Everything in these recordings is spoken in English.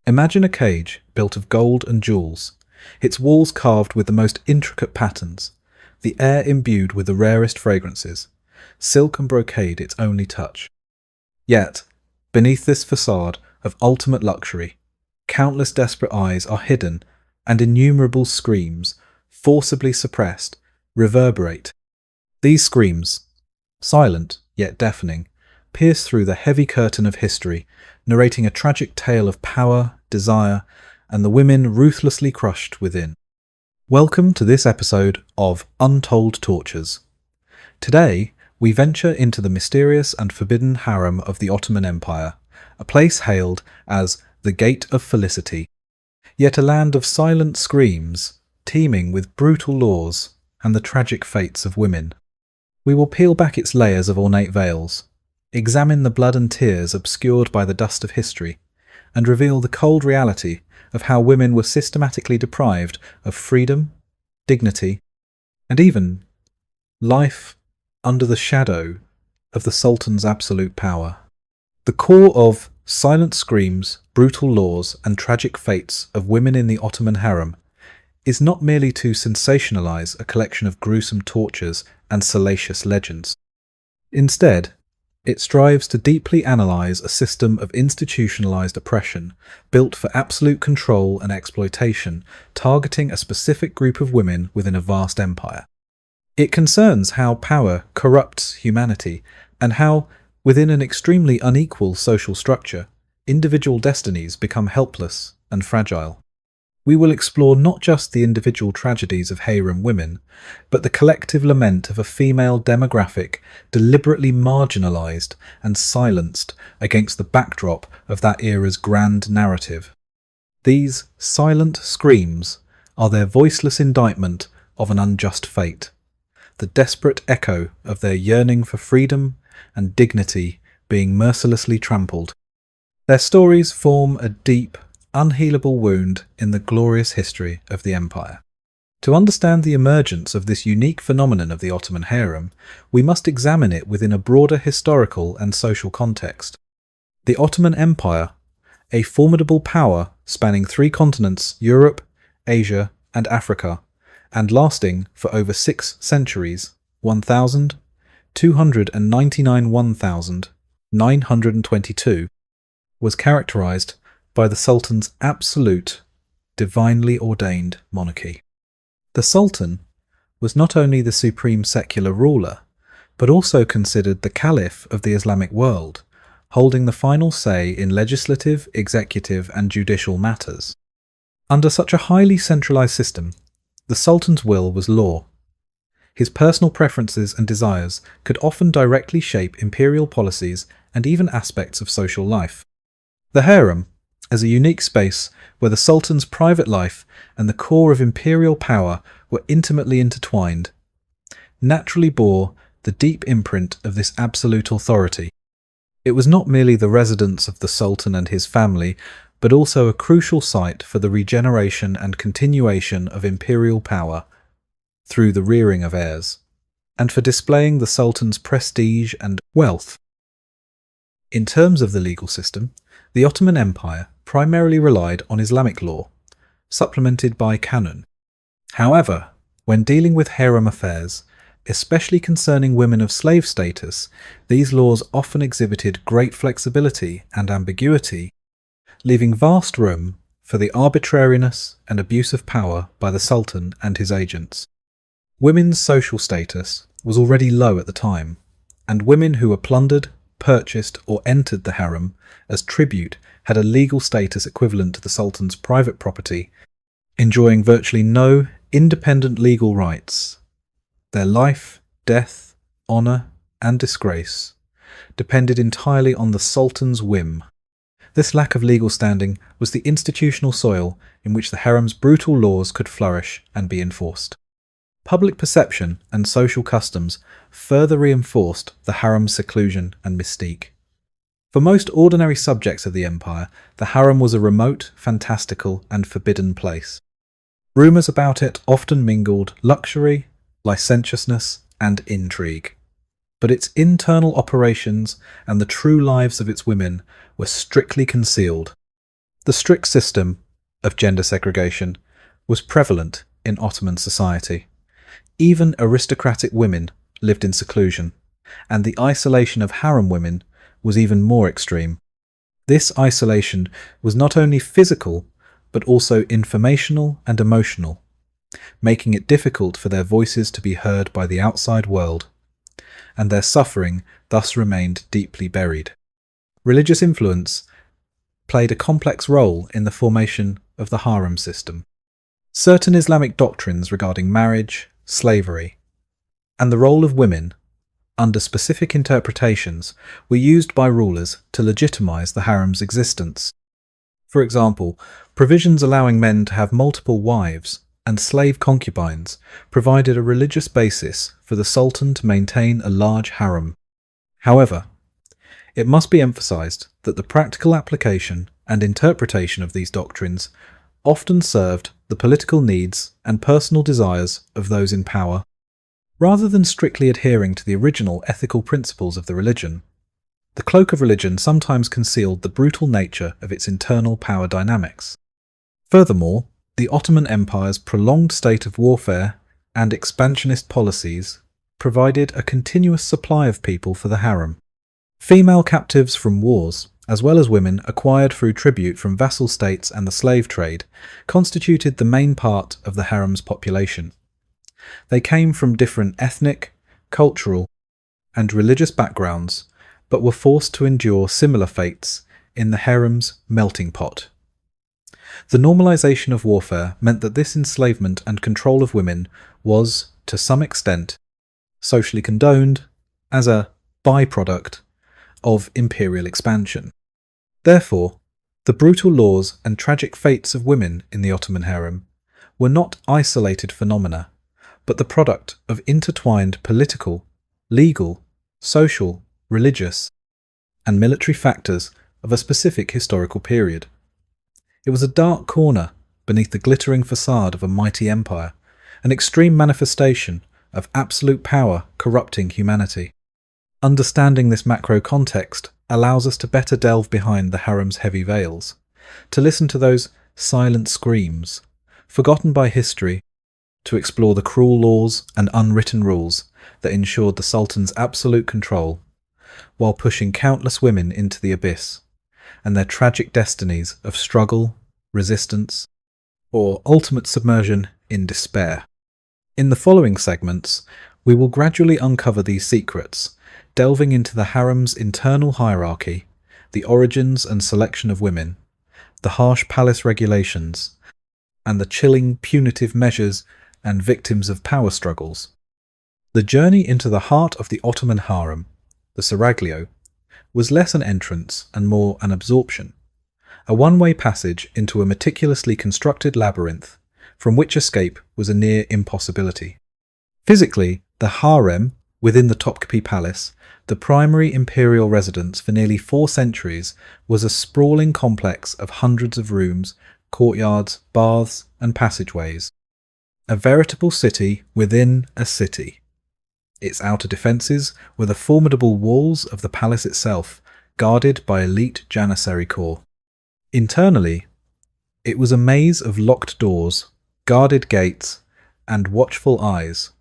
Imagine a cage built of gold and jewels, its walls carved with the most intricate patterns, the air imbued with the rarest fragrances, silk and brocade its only touch. Yet, beneath this facade of ultimate luxury, countless desperate eyes are hidden, and innumerable screams, forcibly suppressed, reverberate. These screams, silent yet deafening, pierce through the heavy curtain of history, narrating a tragic tale of power, desire, and the women ruthlessly crushed within. Welcome to this episode of Untold Tortures. Today, we venture into the mysterious and forbidden harem of the Ottoman Empire, a place hailed as the Gate of Felicity, yet a land of silent screams, teeming with brutal laws and the tragic fates of women. We will peel back its layers of ornate veils, examine the blood and tears obscured by the dust of history, and reveal the cold reality of how women were systematically deprived of freedom, dignity, and even life under the shadow of the Sultan's absolute power. The core of silent screams, brutal laws, and tragic fates of women in the Ottoman Harem is not merely to sensationalize a collection of gruesome tortures and salacious legends. Instead, it strives to deeply analyze a system of institutionalized oppression built for absolute control and exploitation, targeting a specific group of women within a vast empire. It concerns how power corrupts humanity and how, within an extremely unequal social structure, individual destinies become helpless and fragile. We will explore not just the individual tragedies of harem women, but the collective lament of a female demographic deliberately marginalized and silenced against the backdrop of that era's grand narrative. These silent screams are their voiceless indictment of an unjust fate, the desperate echo of their yearning for freedom and dignity being mercilessly trampled. Their stories form a deep, unhealable wound in the glorious history of the empire. To understand the emergence of this unique phenomenon of the Ottoman harem, we must examine it within a broader historical and social context. The Ottoman Empire, a formidable power spanning 3 continents, Europe, Asia, and Africa, and lasting for over 6 centuries, 1922, was characterized by the Sultan's absolute, divinely ordained monarchy. The Sultan was not only the supreme secular ruler, but also considered the caliph of the Islamic world, holding the final say in legislative, executive, and judicial matters. Under such a highly centralized system, the Sultan's will was law. His personal preferences and desires could often directly shape imperial policies and even aspects of social life. The harem, as a unique space where the Sultan's private life and the core of imperial power were intimately intertwined, naturally bore the deep imprint of this absolute authority. It was not merely the residence of the Sultan and his family, but also a crucial site for the regeneration and continuation of imperial power through the rearing of heirs, and for displaying the Sultan's prestige and wealth. In terms of the legal system, the Ottoman Empire primarily relied on Islamic law, supplemented by canon. However, when dealing with harem affairs, especially concerning women of slave status, these laws often exhibited great flexibility and ambiguity, leaving vast room for the arbitrariness and abuse of power by the Sultan and his agents. Women's social status was already low at the time, and women who were plundered, purchased, or entered the harem as tribute had a legal status equivalent to the Sultan's private property, enjoying virtually no independent legal rights. Their life, death, honour, and disgrace depended entirely on the Sultan's whim. This lack of legal standing was the institutional soil in which the harem's brutal laws could flourish and be enforced. Public perception and social customs further reinforced the harem's seclusion and mystique. For most ordinary subjects of the empire, the harem was a remote, fantastical, and forbidden place. Rumours about it often mingled luxury, licentiousness, and intrigue. But its internal operations and the true lives of its women were strictly concealed. The strict system of gender segregation was prevalent in Ottoman society. Even aristocratic women lived in seclusion, and the isolation of harem women was even more extreme. This isolation was not only physical, but also informational and emotional, making it difficult for their voices to be heard by the outside world, and their suffering thus remained deeply buried. Religious influence played a complex role in the formation of the harem system. Certain Islamic doctrines regarding marriage, slavery, and the role of women, under specific interpretations, were used by rulers to legitimize the harem's existence. For example, provisions allowing men to have multiple wives and slave concubines provided a religious basis for the Sultan to maintain a large harem. However, it must be emphasized that the practical application and interpretation of these doctrines often served the political needs and personal desires of those in power. Rather than strictly adhering to the original ethical principles of the religion, the cloak of religion sometimes concealed the brutal nature of its internal power dynamics. Furthermore, the Ottoman Empire's prolonged state of warfare and expansionist policies provided a continuous supply of people for the harem. Female captives from wars, as well as women acquired through tribute from vassal states and the slave trade, constituted the main part of the harem's population. They came from different ethnic, cultural, and religious backgrounds, but were forced to endure similar fates in the harem's melting pot. The normalization of warfare meant that this enslavement and control of women was, to some extent, socially condoned as a byproduct of imperial expansion. Therefore, the brutal laws and tragic fates of women in the Ottoman harem were not isolated phenomena, but the product of intertwined political, legal, social, religious, and military factors of a specific historical period. It was a dark corner beneath the glittering facade of a mighty empire, an extreme manifestation of absolute power corrupting humanity. Understanding this macro context allows us to better delve behind the harem's heavy veils, to listen to those silent screams, forgotten by history, to explore the cruel laws and unwritten rules that ensured the Sultan's absolute control, while pushing countless women into the abyss, and their tragic destinies of struggle, resistance, or ultimate submersion in despair. In the following segments, we will gradually uncover these secrets, delving into the harem's internal hierarchy, the origins and selection of women, the harsh palace regulations, and the chilling punitive measures and victims of power struggles. The journey into the heart of the Ottoman harem, the seraglio, was less an entrance and more an absorption, a one-way passage into a meticulously constructed labyrinth from which escape was a near impossibility. Physically, the harem, within the Topkapi Palace, the primary imperial residence for nearly 4 centuries, was a sprawling complex of hundreds of rooms, courtyards, baths, and passageways. A veritable city within a city. Its outer defences were the formidable walls of the palace itself, guarded by elite janissary corps. Internally, it was a maze of locked doors, guarded gates, and watchful eyes,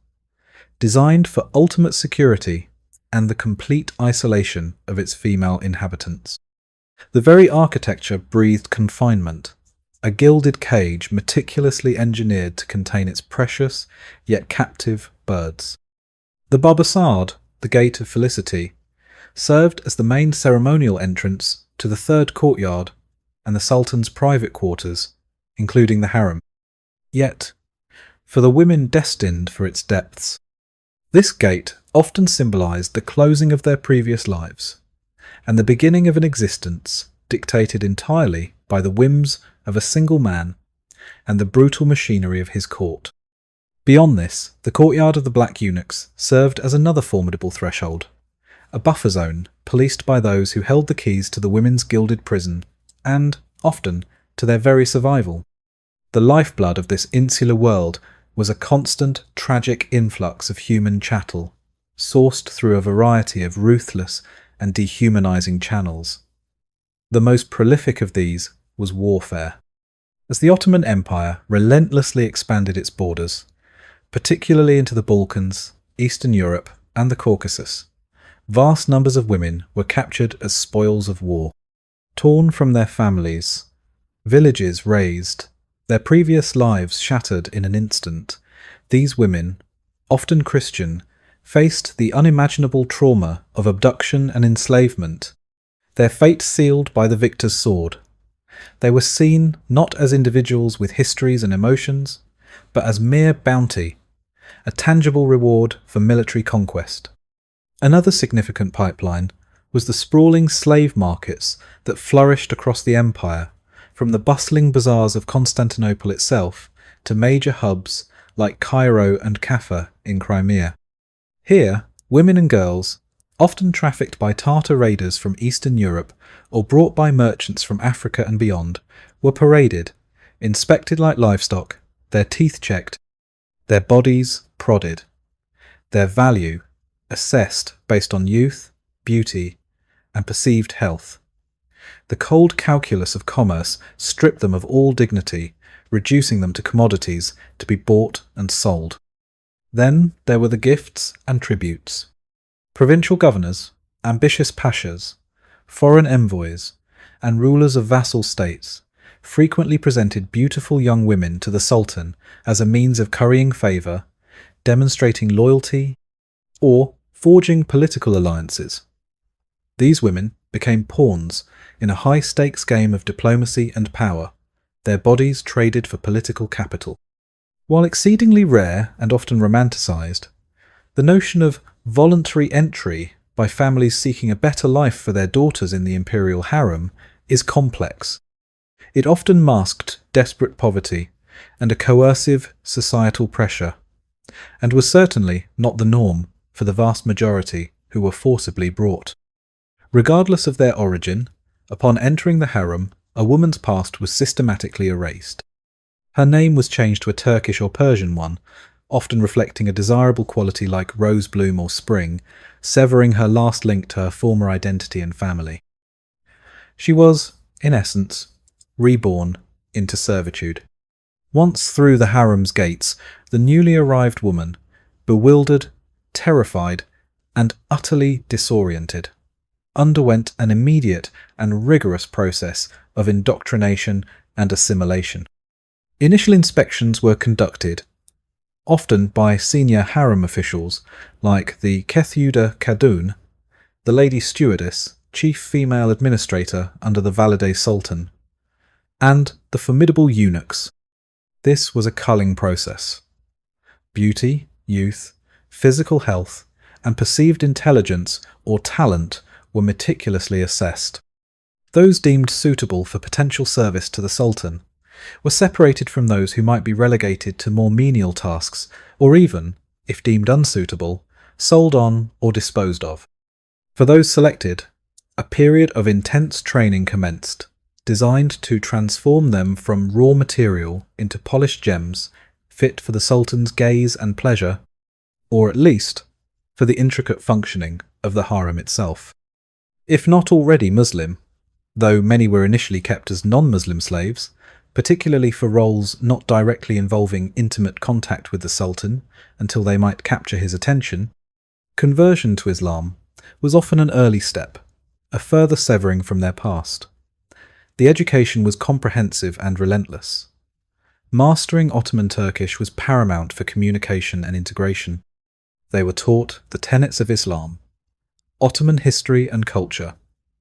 designed for ultimate security and the complete isolation of its female inhabitants. The very architecture breathed confinement, a gilded cage meticulously engineered to contain its precious yet captive birds. The Babasad, the Gate of Felicity, served as the main ceremonial entrance to the third courtyard and the Sultan's private quarters, including the harem. Yet, for the women destined for its depths, this gate often symbolized the closing of their previous lives and the beginning of an existence dictated entirely by the whims of a single man and the brutal machinery of his court. Beyond this, the courtyard of the Black Eunuchs served as another formidable threshold, a buffer zone policed by those who held the keys to the women's gilded prison and, often, to their very survival. The lifeblood of this insular world was a constant, tragic influx of human chattel, sourced through a variety of ruthless and dehumanizing channels. The most prolific of these was warfare. As the Ottoman Empire relentlessly expanded its borders, particularly into the Balkans, Eastern Europe, and the Caucasus, vast numbers of women were captured as spoils of war. Torn from their families, villages razed, their previous lives shattered in an instant, these women, often Christian, faced the unimaginable trauma of abduction and enslavement, their fate sealed by the victor's sword. They were seen not as individuals with histories and emotions, but as mere bounty, a tangible reward for military conquest. Another significant pipeline was the sprawling slave markets that flourished across the empire, from the bustling bazaars of Constantinople itself to major hubs like Cairo and Kaffa in Crimea. Here, women and girls, often trafficked by Tartar raiders from Eastern Europe or brought by merchants from Africa and beyond, were paraded, inspected like livestock, their teeth checked, their bodies prodded, their value assessed based on youth, beauty, and perceived health. The cold calculus of commerce stripped them of all dignity, reducing them to commodities to be bought and sold. Then there were the gifts and tributes. Provincial governors, ambitious pashas, foreign envoys, and rulers of vassal states frequently presented beautiful young women to the Sultan as a means of currying favour, demonstrating loyalty, or forging political alliances. These women became pawns in a high-stakes game of diplomacy and power, their bodies traded for political capital. While exceedingly rare and often romanticised, the notion of voluntary entry by families seeking a better life for their daughters in the imperial harem is complex. It often masked desperate poverty and a coercive societal pressure, and was certainly not the norm for the vast majority who were forcibly brought. Regardless of their origin, upon entering the harem, a woman's past was systematically erased. Her name was changed to a Turkish or Persian one, often reflecting a desirable quality like rose bloom or spring, severing her last link to her former identity and family. She was, in essence, reborn into servitude. Once through the harem's gates, the newly arrived woman, bewildered, terrified, and utterly disoriented, underwent an immediate and rigorous process of indoctrination and assimilation. Initial inspections were conducted, often by senior harem officials like the Kethuda Kadun, the lady stewardess, chief female administrator under the Valide Sultan, and the formidable eunuchs. This was a culling process. Beauty, youth, physical health, and perceived intelligence or talent were meticulously assessed. Those deemed suitable for potential service to the Sultan were separated from those who might be relegated to more menial tasks, or even, if deemed unsuitable, sold on or disposed of. For those selected, a period of intense training commenced, designed to transform them from raw material into polished gems fit for the Sultan's gaze and pleasure, or at least for the intricate functioning of the harem itself. If not already Muslim, though many were initially kept as non-Muslim slaves, particularly for roles not directly involving intimate contact with the Sultan until they might capture his attention, conversion to Islam was often an early step, a further severing from their past. The education was comprehensive and relentless. Mastering Ottoman Turkish was paramount for communication and integration. They were taught the tenets of Islam, Ottoman history and culture,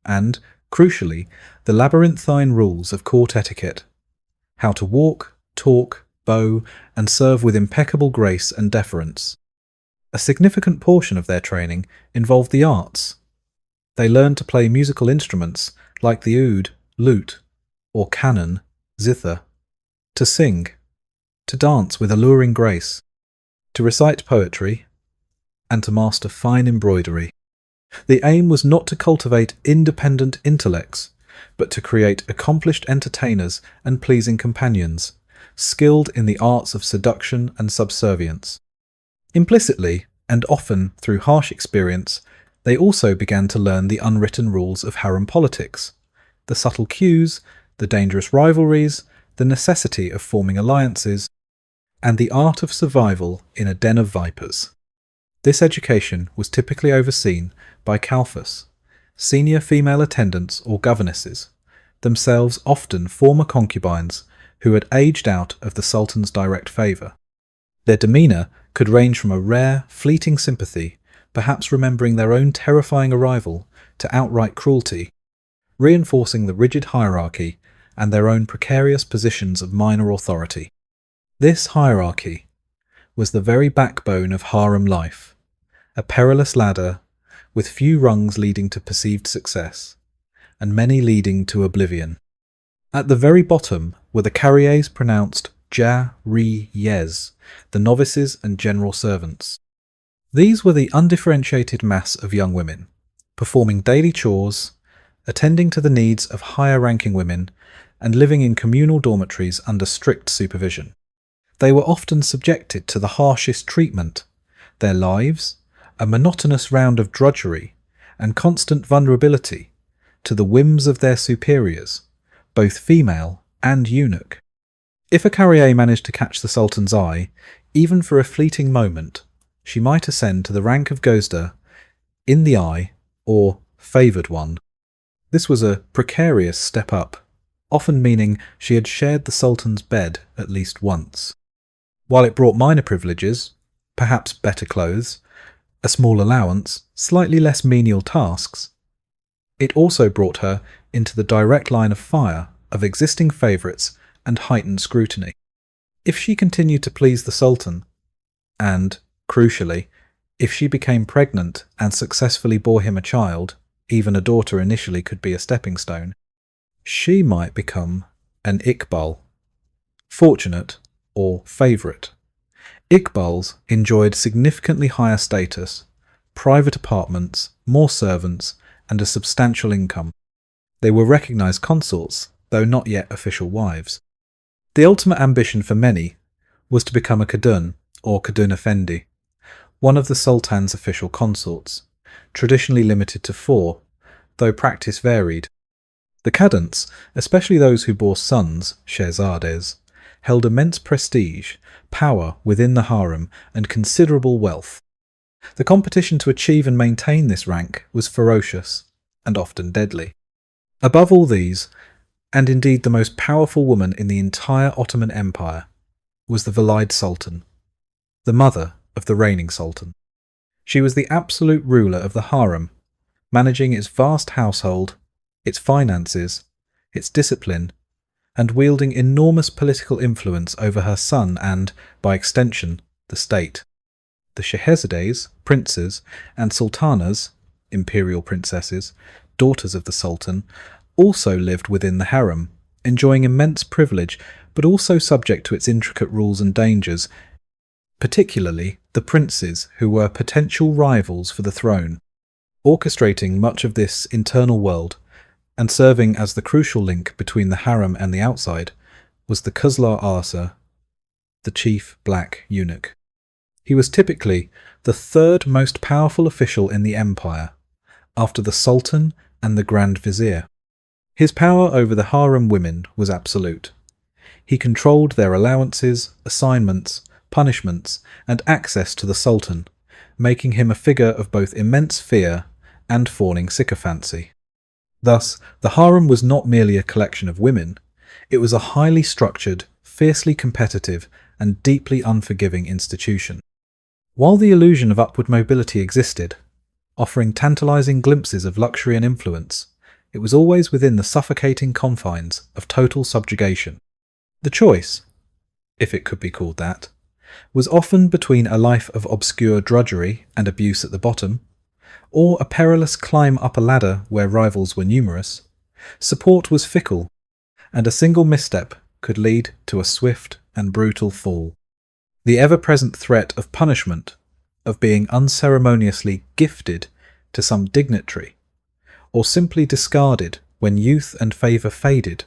and, crucially, the labyrinthine rules of court etiquette: how to walk, talk, bow, and serve with impeccable grace and deference. A significant portion of their training involved the arts. They learned to play musical instruments like the oud, lute, or canon, zither, to sing, to dance with alluring grace, to recite poetry, and to master fine embroidery. The aim was not to cultivate independent intellects, but to create accomplished entertainers and pleasing companions, skilled in the arts of seduction and subservience. Implicitly, and often through harsh experience, they also began to learn the unwritten rules of harem politics, the subtle cues the dangerous rivalries, the necessity of forming alliances, and the art of survival in a den of vipers. This education was typically overseen by kalfas, senior female attendants or governesses, themselves often former concubines who had aged out of the Sultan's direct favour. Their demeanour could range from a rare, fleeting sympathy, perhaps remembering their own terrifying arrival, to outright cruelty, reinforcing the rigid hierarchy and their own precarious positions of minor authority. This hierarchy was the very backbone of harem life, a perilous ladder with few rungs leading to perceived success, and many leading to oblivion. At the very bottom were the carriers pronounced ja-ri-yes, the novices and general servants. These were the undifferentiated mass of young women, performing daily chores, attending to the needs of higher-ranking women, and living in communal dormitories under strict supervision. They were often subjected to the harshest treatment, their lives, a monotonous round of drudgery, and constant vulnerability to the whims of their superiors, both female and eunuch. If a carrier managed to catch the Sultan's eye, even for a fleeting moment, she might ascend to the rank of Gozda, in the eye, or favoured one. This was a precarious step up, often meaning she had shared the Sultan's bed at least once. While it brought minor privileges, perhaps better clothes, a small allowance, slightly less menial tasks, it also brought her into the direct line of fire of existing favourites and heightened scrutiny. If she continued to please the Sultan, and, crucially, if she became pregnant and successfully bore him a child, even a daughter initially could be a stepping stone, she might become an Iqbal, fortunate or favourite. Iqbals enjoyed significantly higher status, private apartments, more servants, and a substantial income. They were recognised consorts, though not yet official wives. The ultimate ambition for many was to become a Kadun, or Kadun Effendi, one of the Sultan's official consorts, traditionally limited to 4, though practice varied. The Kaduns, especially those who bore sons, Shehzades, held immense prestige, power within the harem, and considerable wealth. The competition to achieve and maintain this rank was ferocious, and often deadly. Above all these, and indeed the most powerful woman in the entire Ottoman Empire, was the Valide Sultan, the mother of the reigning Sultan. She was the absolute ruler of the harem, managing its vast household, its finances, its discipline, and wielding enormous political influence over her son and, by extension, the state. The Shehzades, princes, and sultanas, imperial princesses, daughters of the Sultan, also lived within the harem, enjoying immense privilege, but also subject to its intricate rules and dangers, particularly the princes who were potential rivals for the throne. Orchestrating much of this internal world, and serving as the crucial link between the harem and the outside, was the Quslar Arsa, the chief black eunuch. He was typically the third most powerful official in the empire, after the Sultan and the Grand Vizier. His power over the harem women was absolute. He controlled their allowances, assignments, punishments, and access to the Sultan, making him a figure of both immense fear and fawning sycophancy. Thus, the harem was not merely a collection of women, it was a highly structured, fiercely competitive, and deeply unforgiving institution. While the illusion of upward mobility existed, offering tantalizing glimpses of luxury and influence, it was always within the suffocating confines of total subjugation. The choice, if it could be called that, was often between a life of obscure drudgery and abuse at the bottom, or a perilous climb up a ladder where rivals were numerous. Support was fickle, and a single misstep could lead to a swift and brutal fall. The ever-present threat of punishment, of being unceremoniously gifted to some dignitary, or simply discarded when youth and favour faded,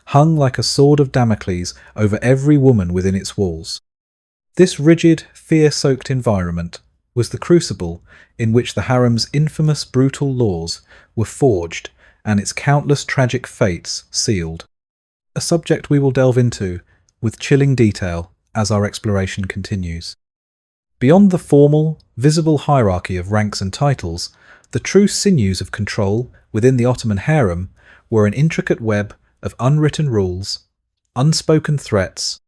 hung like a sword of Damocles over every woman within its walls. This rigid, fear-soaked environment was the crucible in which the harem's infamous brutal laws were forged and its countless tragic fates sealed. a subject we will delve into with chilling detail as our exploration continues. Beyond the formal, visible hierarchy of ranks and titles, the true sinews of control within the Ottoman harem were an intricate web of unwritten rules, unspoken threats,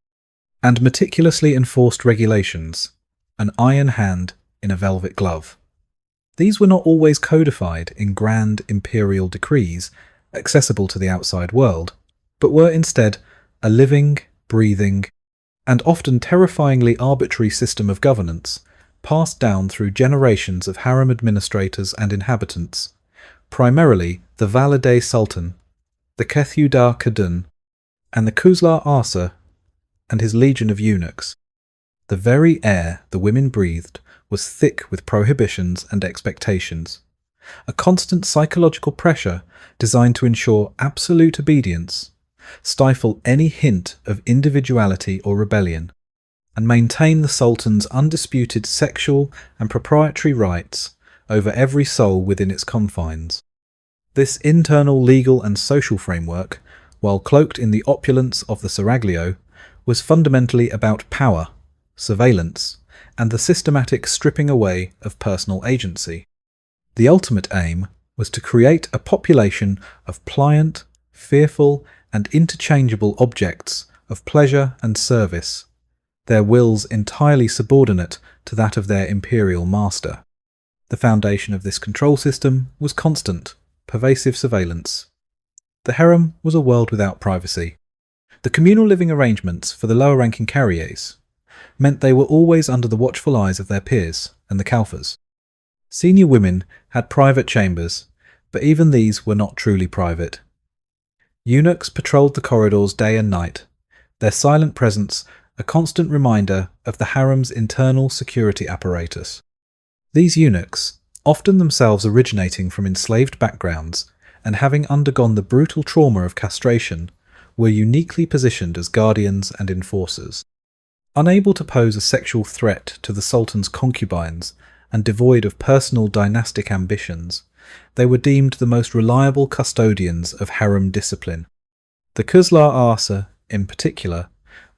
and meticulously enforced regulations, an iron hand in a velvet glove. These were not always codified in grand imperial decrees accessible to the outside world, but were instead a living, breathing, and often terrifyingly arbitrary system of governance passed down through generations of harem administrators and inhabitants, primarily the Valide Sultan, the Kethudar Kadun, and the Kuzlar Arsa and his legion of eunuchs. The very air the women breathed was thick with prohibitions and expectations, a constant psychological pressure designed to ensure absolute obedience, stifle any hint of individuality or rebellion, and maintain the Sultan's undisputed sexual and proprietary rights over every soul within its confines. This internal legal and social framework, while cloaked in the opulence of the seraglio, was fundamentally about power, surveillance, and the systematic stripping away of personal agency. The ultimate aim was to create a population of pliant, fearful, and interchangeable objects of pleasure and service, their wills entirely subordinate to that of their imperial master. The foundation of this control system was constant, pervasive surveillance. The harem was a world without privacy. The communal living arrangements for the lower-ranking carriers meant they were always under the watchful eyes of their peers and the Kalfas. Senior women had private chambers, but even these were not truly private. Eunuchs patrolled the corridors day and night, their silent presence a constant reminder of the harem's internal security apparatus. These eunuchs, often themselves originating from enslaved backgrounds and having undergone the brutal trauma of castration, were uniquely positioned as guardians and enforcers. Unable to pose a sexual threat to the Sultan's concubines and devoid of personal dynastic ambitions, they were deemed the most reliable custodians of harem discipline. The Kuzlar Arsa, in particular,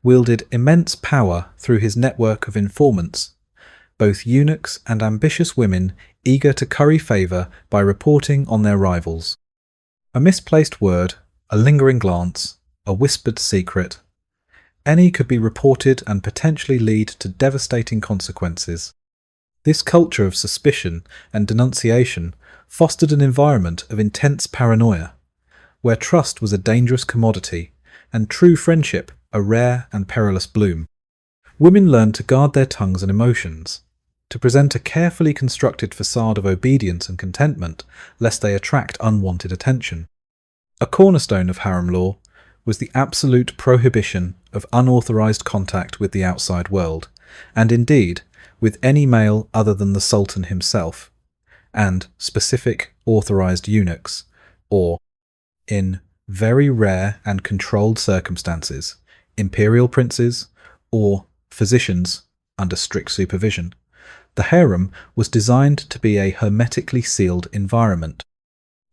wielded immense power through his network of informants, both eunuchs and ambitious women eager to curry favour by reporting on their rivals. A misplaced word, a lingering glance, a whispered secret, any could be reported and potentially lead to devastating consequences. This culture of suspicion and denunciation fostered an environment of intense paranoia, where trust was a dangerous commodity and true friendship a rare and perilous bloom. Women learned to guard their tongues and emotions, to present a carefully constructed facade of obedience and contentment lest they attract unwanted attention. A cornerstone of harem law was the absolute prohibition of unauthorized contact with the outside world, and indeed with any male other than the Sultan himself, and specific authorized eunuchs, or, in very rare and controlled circumstances, imperial princes, or physicians under strict supervision. The harem was designed to be a hermetically sealed environment.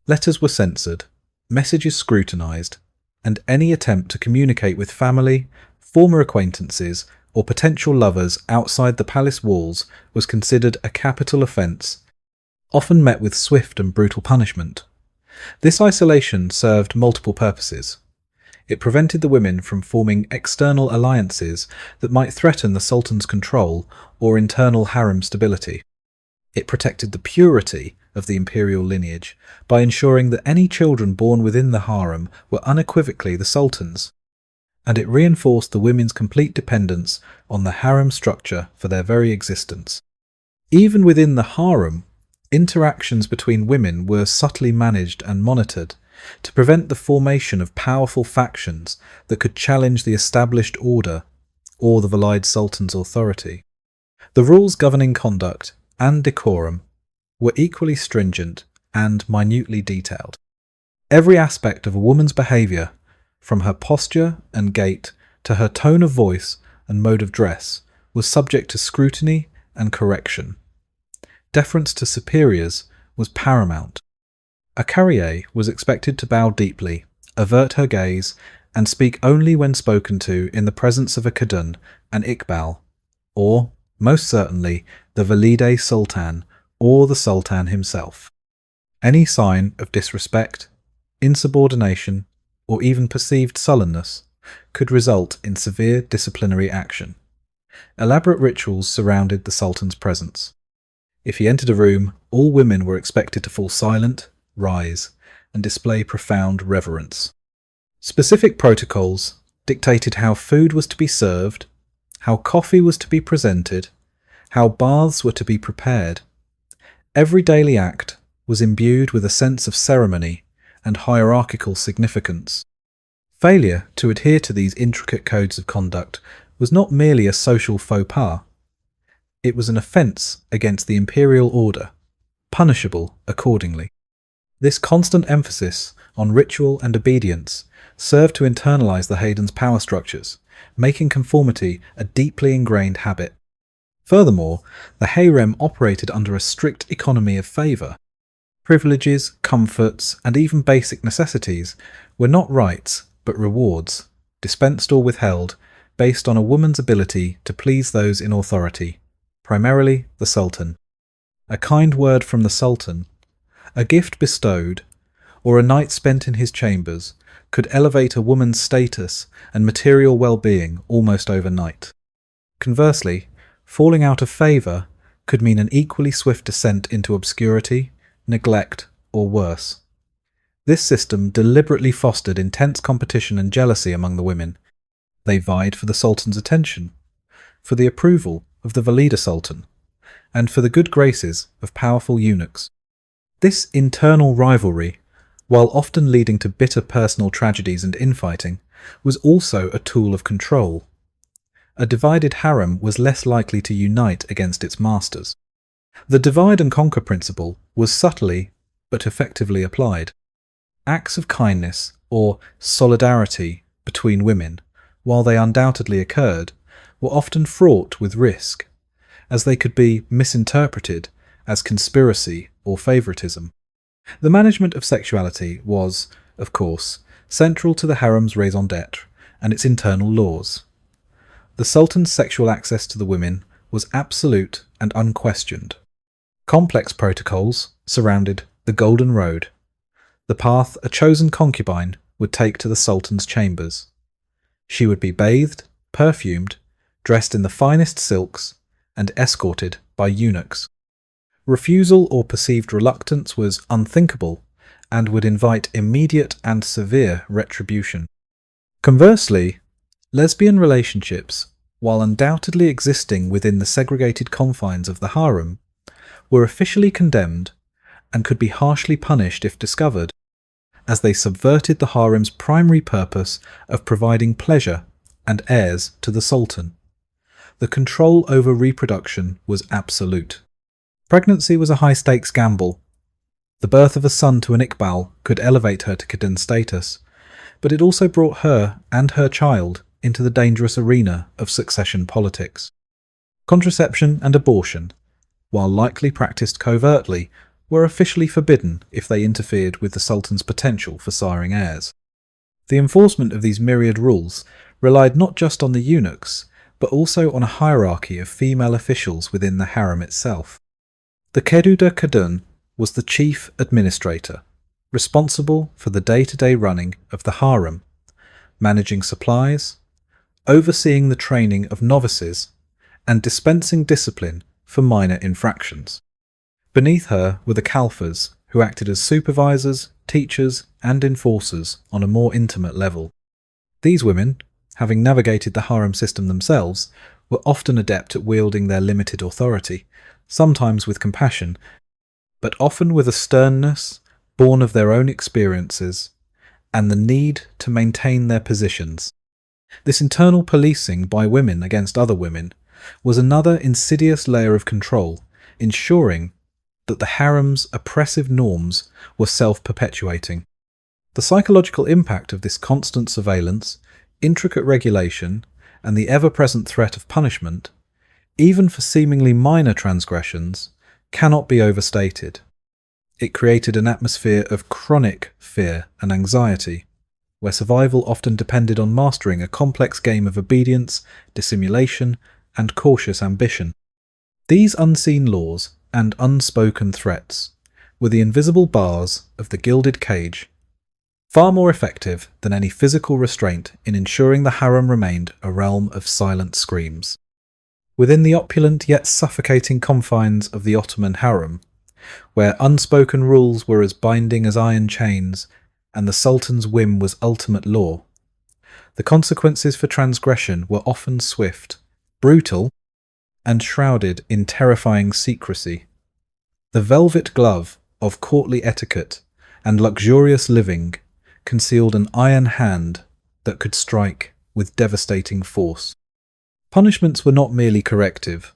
Letters were censored, messages scrutinized, and any attempt to communicate with family, former acquaintances, or potential lovers outside the palace walls was considered a capital offence, often met with swift and brutal punishment. This isolation served multiple purposes. It prevented the women from forming external alliances that might threaten the Sultan's control or internal harem stability. It protected the purity of the imperial lineage by ensuring that any children born within the harem were unequivocally the Sultan's, and it reinforced the women's complete dependence on the harem structure for their very existence. Even within the harem, interactions between women were subtly managed and monitored to prevent the formation of powerful factions that could challenge the established order or the Valide Sultan's authority. The rules governing conduct and decorum were equally stringent and minutely detailed. Every aspect of a woman's behaviour, from her posture and gait to her tone of voice and mode of dress, was subject to scrutiny and correction. Deference to superiors was paramount. A carrier was expected to bow deeply, avert her gaze, and speak only when spoken to in the presence of a kadun, an iqbal, or, most certainly, the valide sultan or the sultan himself. Any sign of disrespect, insubordination, or even perceived sullenness could result in severe disciplinary action. Elaborate rituals surrounded the sultan's presence. If he entered a room, all women were expected to fall silent, rise, and display profound reverence. Specific protocols dictated how food was to be served, how coffee was to be presented, how baths were to be prepared. Every daily act was imbued with a sense of ceremony and hierarchical significance. Failure to adhere to these intricate codes of conduct was not merely a social faux pas. It was an offence against the imperial order, punishable accordingly. This constant emphasis on ritual and obedience served to internalize the Hayden's power structures, making conformity a deeply ingrained habit. Furthermore, the harem operated under a strict economy of favour. Privileges, comforts, and even basic necessities were not rights but rewards, dispensed or withheld based on a woman's ability to please those in authority, primarily the Sultan. A kind word from the Sultan, a gift bestowed, or a night spent in his chambers could elevate a woman's status and material well-being almost overnight. Conversely, falling out of favour could mean an equally swift descent into obscurity, neglect, or worse. This system deliberately fostered intense competition and jealousy among the women. They vied for the Sultan's attention, for the approval of the Valide Sultan, and for the good graces of powerful eunuchs. This internal rivalry, while often leading to bitter personal tragedies and infighting, was also a tool of control. A divided harem was less likely to unite against its masters. The divide and conquer principle was subtly but effectively applied. Acts of kindness or solidarity between women, while they undoubtedly occurred, were often fraught with risk, as they could be misinterpreted as conspiracy or favoritism. The management of sexuality was, of course, central to the harem's raison d'etre and its internal laws. The Sultan's sexual access to the women was absolute and unquestioned. Complex protocols surrounded the Golden Road, the path a chosen concubine would take to the Sultan's chambers. She would be bathed, perfumed, dressed in the finest silks, and escorted by eunuchs. Refusal or perceived reluctance was unthinkable and would invite immediate and severe retribution. Conversely, lesbian relationships, while undoubtedly existing within the segregated confines of the harem, were officially condemned and could be harshly punished if discovered, as they subverted the harem's primary purpose of providing pleasure and heirs to the Sultan. The control over reproduction was absolute. Pregnancy was a high-stakes gamble. The birth of a son to an Iqbal could elevate her to Kadun status, but it also brought her and her child into the dangerous arena of succession politics. Contraception and abortion, while likely practiced covertly, were officially forbidden if they interfered with the Sultan's potential for siring heirs. The enforcement of these myriad rules relied not just on the eunuchs, but also on a hierarchy of female officials within the harem itself. The Keduda Kadun was the chief administrator, responsible for the day-to-day running of the harem, managing supplies, overseeing the training of novices, and dispensing discipline for minor infractions. Beneath her were the Kalfas, who acted as supervisors, teachers, and enforcers on a more intimate level. These women, having navigated the harem system themselves, were often adept at wielding their limited authority, sometimes with compassion, but often with a sternness born of their own experiences and the need to maintain their positions. This internal policing by women against other women was another insidious layer of control, ensuring that the harem's oppressive norms were self-perpetuating. The psychological impact of this constant surveillance, intricate regulation, and the ever-present threat of punishment, even for seemingly minor transgressions, cannot be overstated. It created an atmosphere of chronic fear and anxiety. where survival often depended on mastering a complex game of obedience, dissimulation, and cautious ambition. These unseen laws and unspoken threats were the invisible bars of the gilded cage, far more effective than any physical restraint in ensuring the harem remained a realm of silent screams. Within the opulent yet suffocating confines of the Ottoman Harem, where unspoken rules were as binding as iron chains and the Sultan's whim was ultimate law, the consequences for transgression were often swift, brutal, and shrouded in terrifying secrecy. The velvet glove of courtly etiquette and luxurious living concealed an iron hand that could strike with devastating force. Punishments were not merely corrective,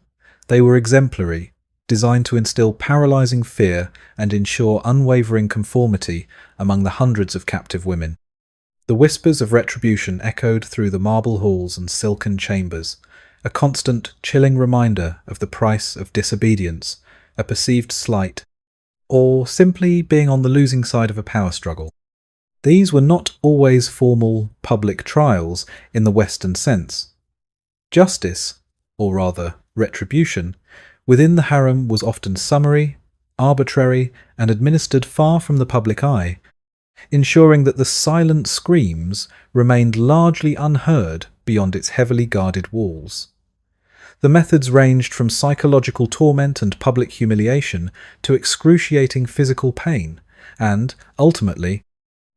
they were exemplary, designed to instill paralyzing fear and ensure unwavering conformity among the hundreds of captive women. The whispers of retribution echoed through the marble halls and silken chambers, a constant, chilling reminder of the price of disobedience, a perceived slight, or simply being on the losing side of a power struggle. These were not always formal, public trials in the Western sense. Justice, or rather retribution, within the harem was often summary, arbitrary, and administered far from the public eye, ensuring that the silent screams remained largely unheard beyond its heavily guarded walls. The methods ranged from psychological torment and public humiliation to excruciating physical pain, and, ultimately,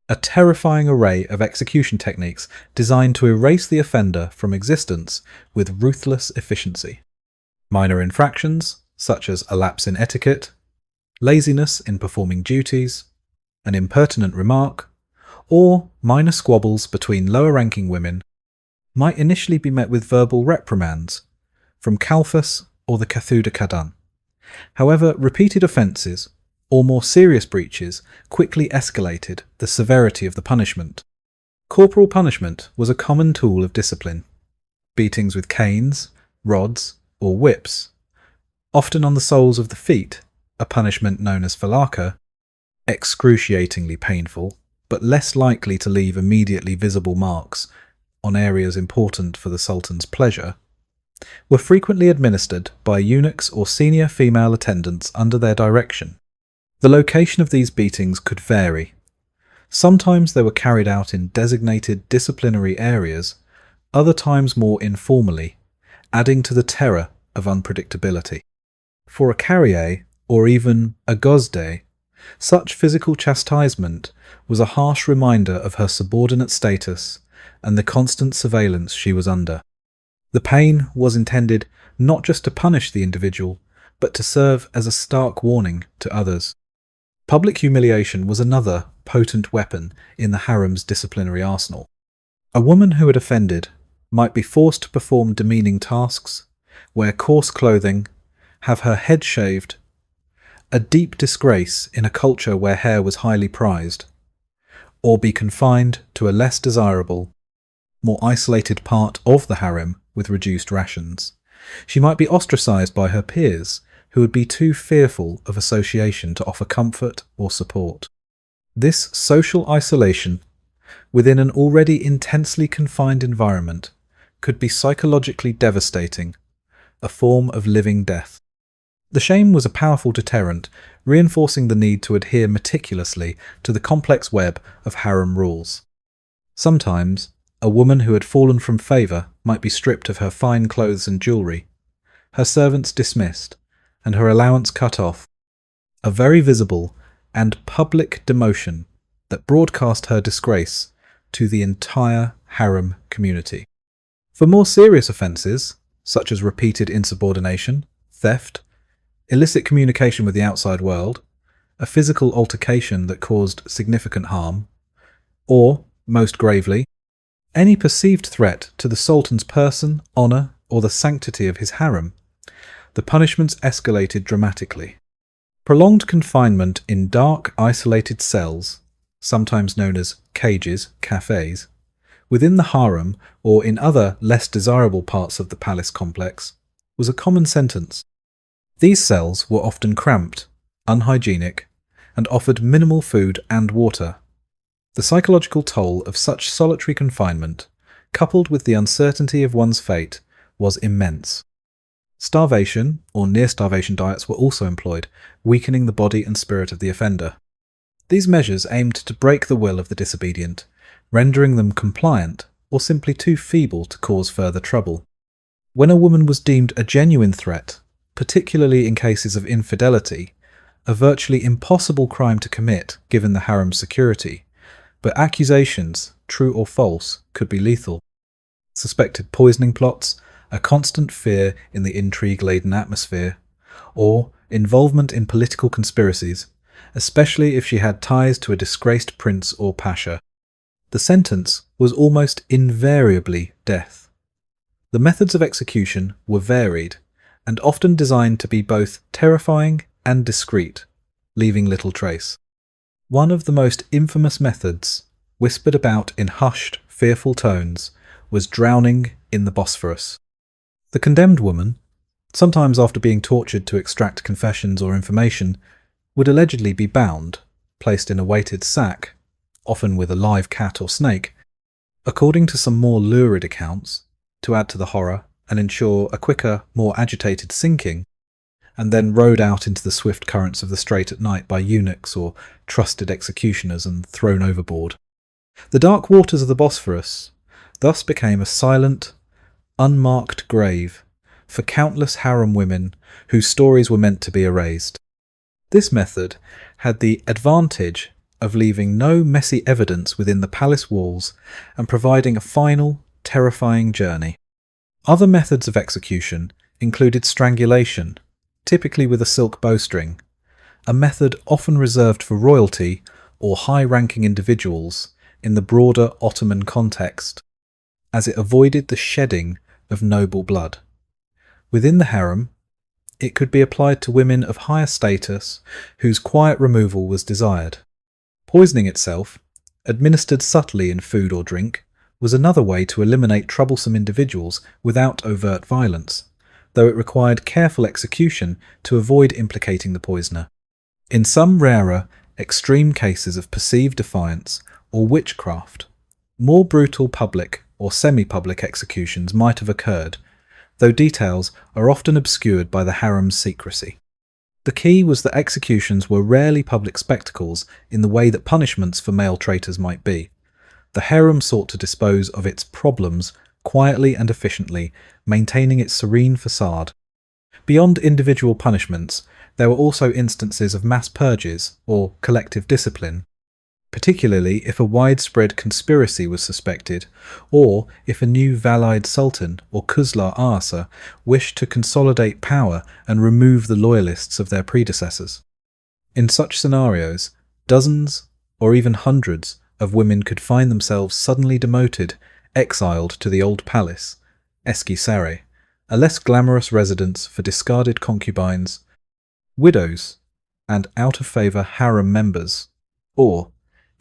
a terrifying array of execution techniques designed to erase the offender from existence with ruthless efficiency. Minor infractions, such as a lapse in etiquette, laziness in performing duties, an impertinent remark, or minor squabbles between lower-ranking women, might initially be met with verbal reprimands from Kalfas or the Kathuda Kadan. However, repeated offences or more serious breaches quickly escalated the severity of the punishment. Corporal punishment was a common tool of discipline. Beatings with canes, rods, or whips, often on the soles of the feet, a punishment known as falaka, excruciatingly painful, but less likely to leave immediately visible marks on areas important for the Sultan's pleasure, were frequently administered by eunuchs or senior female attendants under their direction. The location of these beatings could vary. Sometimes they were carried out in designated disciplinary areas, other times more informally, adding to the terror of unpredictability. For a carrier, or even a gozde, such physical chastisement was a harsh reminder of her subordinate status and the constant surveillance she was under. The pain was intended not just to punish the individual, but to serve as a stark warning to others. Public humiliation was another potent weapon in the harem's disciplinary arsenal. A woman who had offended might be forced to perform demeaning tasks, wear coarse clothing, have her head shaved, a deep disgrace in a culture where hair was highly prized, or be confined to a less desirable, more isolated part of the harem with reduced rations. She might be ostracized by her peers, who would be too fearful of association to offer comfort or support. This social isolation, within an already intensely confined environment, could be psychologically devastating, a form of living death. The shame was a powerful deterrent, reinforcing the need to adhere meticulously to the complex web of harem rules. Sometimes, a woman who had fallen from favour might be stripped of her fine clothes and jewellery, her servants dismissed, and her allowance cut off, a very visible and public demotion that broadcast her disgrace to the entire harem community. For more serious offences, such as repeated insubordination, theft, illicit communication with the outside world, a physical altercation that caused significant harm, or, most gravely, any perceived threat to the Sultan's person, honour, or the sanctity of his harem, the punishments escalated dramatically. Prolonged confinement in dark, isolated cells, sometimes known as cages, cafes, within the harem or in other less desirable parts of the palace complex, was a common sentence. These cells were often cramped, unhygienic, and offered minimal food and water. The psychological toll of such solitary confinement, coupled with the uncertainty of one's fate, was immense. Starvation or near-starvation diets were also employed, weakening the body and spirit of the offender. These measures aimed to break the will of the disobedient, rendering them compliant or simply too feeble to cause further trouble. When a woman was deemed a genuine threat, particularly in cases of infidelity, a virtually impossible crime to commit given the harem's security, but accusations, true or false, could be lethal. Suspected poisoning plots, a constant fear in the intrigue-laden atmosphere, or involvement in political conspiracies, especially if she had ties to a disgraced prince or pasha. The sentence was almost invariably death. The methods of execution were varied, and often designed to be both terrifying and discreet, leaving little trace. One of the most infamous methods, whispered about in hushed, fearful tones, was drowning in the Bosphorus. The condemned woman, sometimes after being tortured to extract confessions or information, would allegedly be bound, placed in a weighted sack, often with a live cat or snake, according to some more lurid accounts, to add to the horror and ensure a quicker, more agitated sinking, and then rowed out into the swift currents of the strait at night by eunuchs or trusted executioners and thrown overboard. The dark waters of the Bosphorus thus became a silent, unmarked grave for countless harem women whose stories were meant to be erased. This method had the advantage of leaving no messy evidence within the palace walls and providing a final, terrifying journey. Other methods of execution included strangulation, typically with a silk bowstring, a method often reserved for royalty or high-ranking individuals in the broader Ottoman context, as it avoided the shedding of noble blood. Within the harem, it could be applied to women of higher status whose quiet removal was desired. Poisoning itself, administered subtly in food or drink, was another way to eliminate troublesome individuals without overt violence, though it required careful execution to avoid implicating the poisoner. In some rarer, extreme cases of perceived defiance or witchcraft, more brutal public or semi-public executions might have occurred, though details are often obscured by the harem's secrecy. The key was that executions were rarely public spectacles in the way that punishments for male traitors might be. The harem sought to dispose of its problems quietly and efficiently, maintaining its serene facade. Beyond individual punishments, there were also instances of mass purges or collective discipline, particularly if a widespread conspiracy was suspected, or if a new Valide Sultan or Kuzlar Arsa wished to consolidate power and remove the loyalists of their predecessors. In such scenarios, dozens or even hundreds of women could find themselves suddenly demoted, exiled to the old palace, Eski Sarayı, a less glamorous residence for discarded concubines, widows, and out-of-favour harem members, or,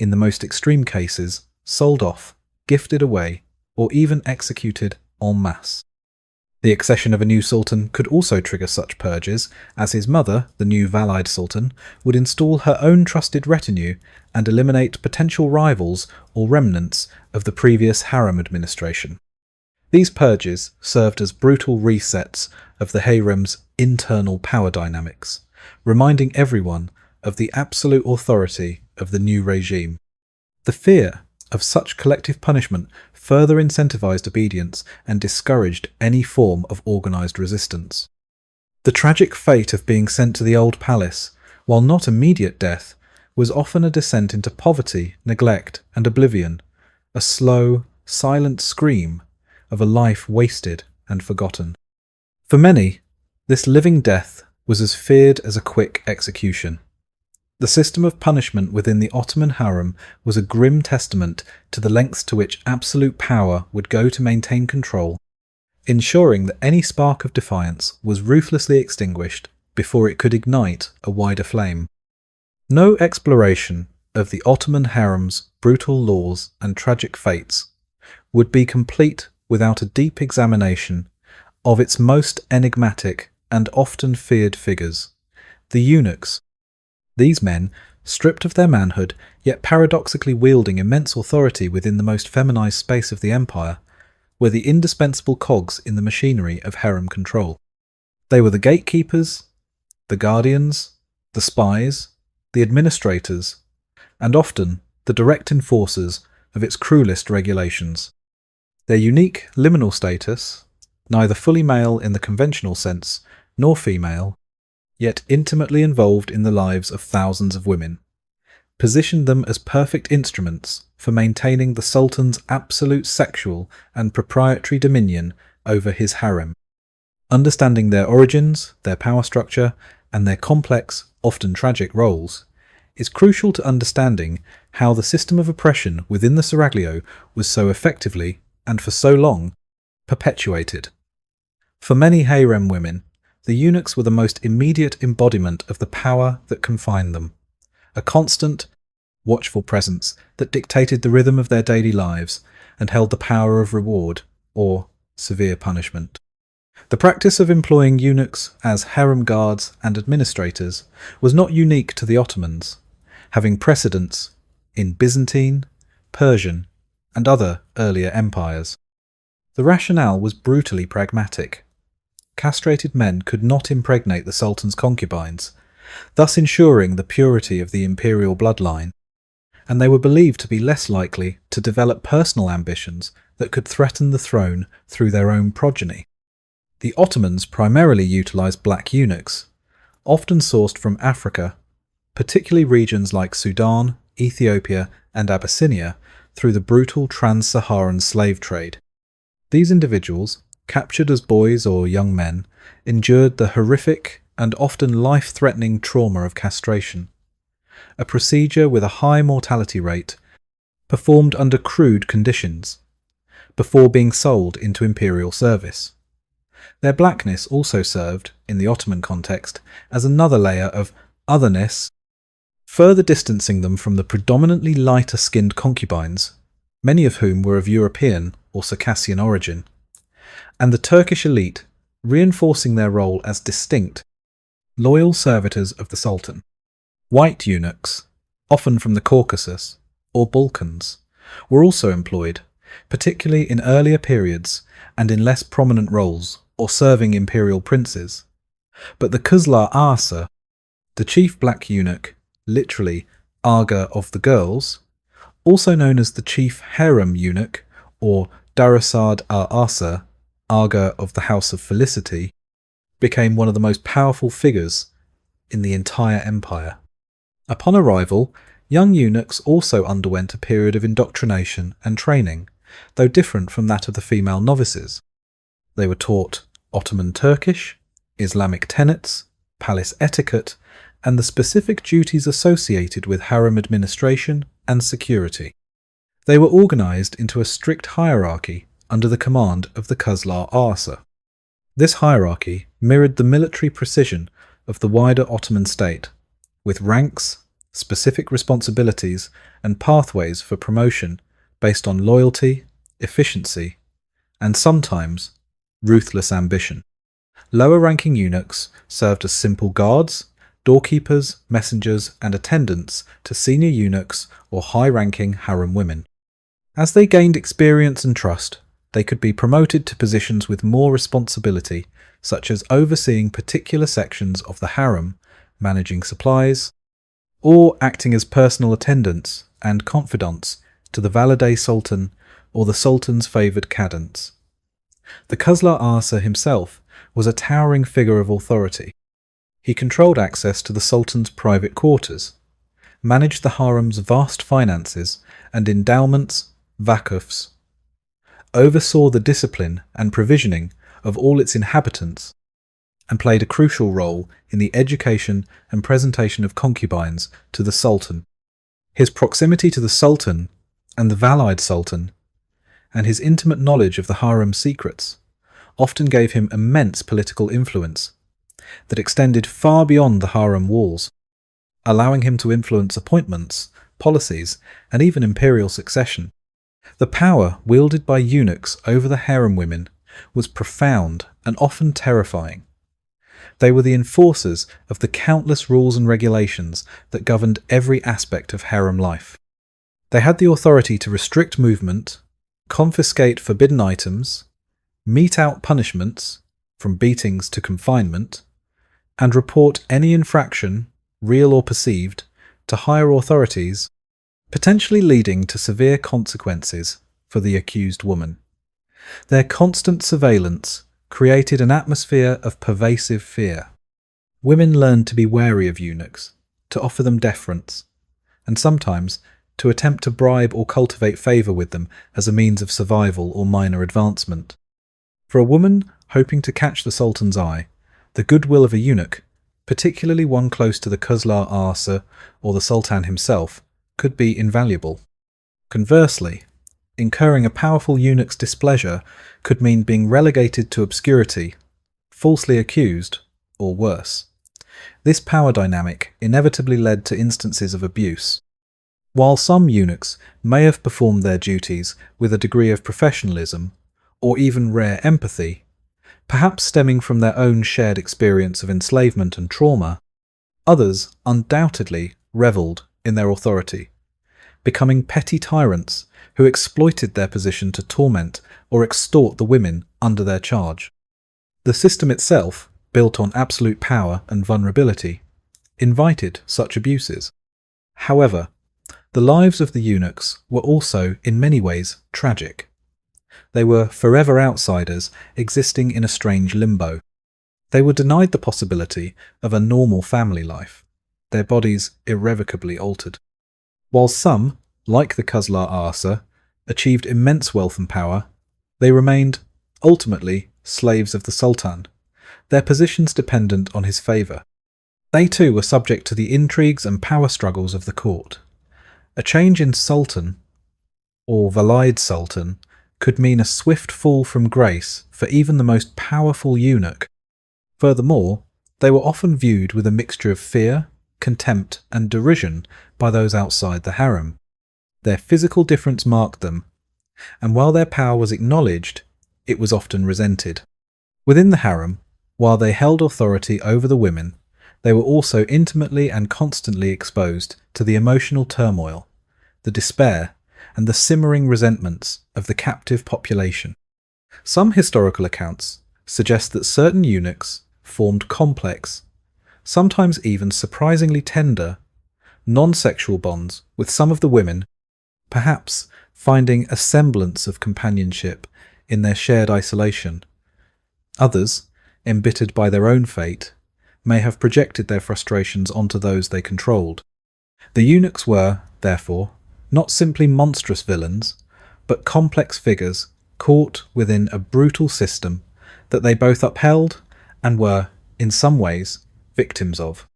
in the most extreme cases, sold off, gifted away, or even executed en masse. The accession of a new sultan could also trigger such purges, as his mother, the new Valide Sultan, would install her own trusted retinue and eliminate potential rivals or remnants of the previous harem administration. These purges served as brutal resets of the harem's internal power dynamics, reminding everyone of the absolute authority of the new regime. The fear of such collective punishment further incentivized obedience and discouraged any form of organized resistance. The tragic fate of being sent to the old palace, while not immediate death, was often a descent into poverty, neglect, and oblivion, a slow, silent scream of a life wasted and forgotten. For many, this living death was as feared as a quick execution. The system of punishment within the Ottoman Harem was a grim testament to the lengths to which absolute power would go to maintain control, ensuring that any spark of defiance was ruthlessly extinguished before it could ignite a wider flame. No exploration of the Ottoman Harem's brutal laws and tragic fates would be complete without a deep examination of its most enigmatic and often feared figures, the eunuchs. These men stripped of their manhood, yet paradoxically wielding immense authority within the most feminized space of the empire, were the indispensable cogs in the machinery of harem control. They were the gatekeepers, the guardians, the spies, the administrators, and often the direct enforcers of its cruelest regulations. Their unique liminal status, neither fully male in the conventional sense nor female, yet intimately involved in the lives of thousands of women, positioned them as perfect instruments for maintaining the Sultan's absolute sexual and proprietary dominion over his harem. Understanding their origins, their power structure, and their complex, often tragic roles is crucial to understanding how the system of oppression within the seraglio was so effectively, and for so long, perpetuated. For many harem women, the eunuchs were the most immediate embodiment of the power that confined them, a constant, watchful presence that dictated the rhythm of their daily lives and held the power of reward or severe punishment. The practice of employing eunuchs as harem guards and administrators was not unique to the Ottomans, having precedents in Byzantine, Persian, and other earlier empires. The rationale was brutally pragmatic. Castrated men could not impregnate the Sultan's concubines, thus ensuring the purity of the imperial bloodline, and they were believed to be less likely to develop personal ambitions that could threaten the throne through their own progeny. The Ottomans primarily utilised black eunuchs, often sourced from Africa, particularly regions like Sudan, Ethiopia, and Abyssinia, through the brutal trans-Saharan slave trade. These individuals, captured as boys or young men, endured the horrific and often life-threatening trauma of castration, a procedure with a high mortality rate, performed under crude conditions, before being sold into imperial service. Their blackness also served, in the Ottoman context, as another layer of otherness, further distancing them from the predominantly lighter-skinned concubines, many of whom were of European or Circassian origin, and the Turkish elite, reinforcing their role as distinct, loyal servitors of the Sultan. White eunuchs, often from the Caucasus or Balkans, were also employed, particularly in earlier periods and in less prominent roles or serving imperial princes. But the Kızlar Ağası, the chief black eunuch, literally Aga of the girls, also known as the chief harem eunuch or Darasad al-Asa, Aga of the House of Felicity, became one of the most powerful figures in the entire empire. Upon arrival, young eunuchs also underwent a period of indoctrination and training, though different from that of the female novices. They were taught Ottoman Turkish, Islamic tenets, palace etiquette, and the specific duties associated with harem administration and security. They were organised into a strict hierarchy under the command of the Kızlar Ağası. This hierarchy mirrored the military precision of the wider Ottoman state, with ranks, specific responsibilities, and pathways for promotion based on loyalty, efficiency, and sometimes ruthless ambition. Lower-ranking eunuchs served as simple guards, doorkeepers, messengers, and attendants to senior eunuchs or high-ranking harem women. As they gained experience and trust, they could be promoted to positions with more responsibility, such as overseeing particular sections of the harem, managing supplies, or acting as personal attendants and confidants to the Valide Sultan or the Sultan's favoured cadets. The Kızlar Ağası himself was a towering figure of authority. He controlled access to the Sultan's private quarters, managed the harem's vast finances and endowments, vakufs, oversaw the discipline and provisioning of all its inhabitants, and played a crucial role in the education and presentation of concubines to the Sultan. His proximity to the Sultan and the Valide Sultan, and his intimate knowledge of the harem secrets, often gave him immense political influence that extended far beyond the harem walls, allowing him to influence appointments, policies, and even imperial succession. The power wielded by eunuchs over the harem women was profound and often terrifying. They were the enforcers of the countless rules and regulations that governed every aspect of harem life. They had the authority to restrict movement, confiscate forbidden items, mete out punishments, from beatings to confinement, and report any infraction, real or perceived, to higher authorities, potentially leading to severe consequences for the accused woman. Their constant surveillance created an atmosphere of pervasive fear. Women learned to be wary of eunuchs, to offer them deference, and sometimes to attempt to bribe or cultivate favour with them as a means of survival or minor advancement. For a woman hoping to catch the Sultan's eye, the goodwill of a eunuch, particularly one close to the Quzlar Arsa or the Sultan himself, could be invaluable. Conversely, incurring a powerful eunuch's displeasure could mean being relegated to obscurity, falsely accused, or worse. This power dynamic inevitably led to instances of abuse. While some eunuchs may have performed their duties with a degree of professionalism, or even rare empathy, perhaps stemming from their own shared experience of enslavement and trauma, others undoubtedly revelled in their authority, becoming petty tyrants who exploited their position to torment or extort the women under their charge. The system itself, built on absolute power and vulnerability, invited such abuses. However, the lives of the eunuchs were also, in many ways, tragic. They were forever outsiders existing in a strange limbo. They were denied the possibility of a normal family life, their bodies irrevocably altered. While some, like the Quzlar Arsa, achieved immense wealth and power, they remained, ultimately, slaves of the Sultan, their positions dependent on his favour. They too were subject to the intrigues and power struggles of the court. A change in Sultan, or Valide Sultan, could mean a swift fall from grace for even the most powerful eunuch. Furthermore, they were often viewed with a mixture of fear, contempt, and derision by those outside the harem. Their physical difference marked them, and while their power was acknowledged, it was often resented. Within the harem, while they held authority over the women, they were also intimately and constantly exposed to the emotional turmoil, the despair, and the simmering resentments of the captive population. Some historical accounts suggest that certain eunuchs formed complex, sometimes even surprisingly tender, non-sexual bonds with some of the women, perhaps finding a semblance of companionship in their shared isolation. Others, embittered by their own fate, may have projected their frustrations onto those they controlled. The eunuchs were, therefore, not simply monstrous villains, but complex figures caught within a brutal system that they both upheld and were, in some ways, victims of.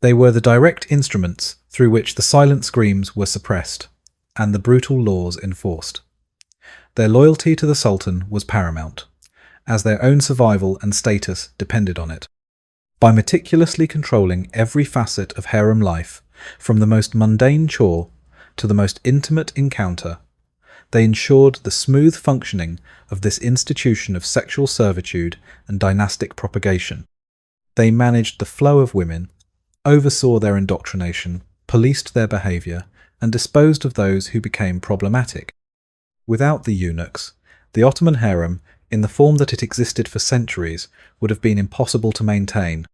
They were the direct instruments through which the silent screams were suppressed and the brutal laws enforced. Their loyalty to the Sultan was paramount, as their own survival and status depended on it. By meticulously controlling every facet of harem life, from the most mundane chore to the most intimate encounter, they ensured the smooth functioning of this institution of sexual servitude and dynastic propagation. They managed the flow of women, oversaw their indoctrination, policed their behaviour, and disposed of those who became problematic. Without the eunuchs, the Ottoman harem, in the form that it existed for centuries, would have been impossible to maintain.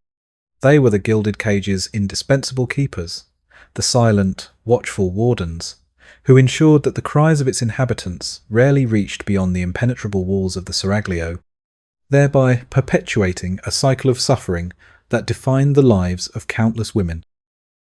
They were the gilded cage's indispensable keepers, the silent, watchful wardens, who ensured that the cries of its inhabitants rarely reached beyond the impenetrable walls of the seraglio, thereby perpetuating a cycle of suffering that defined the lives of countless women.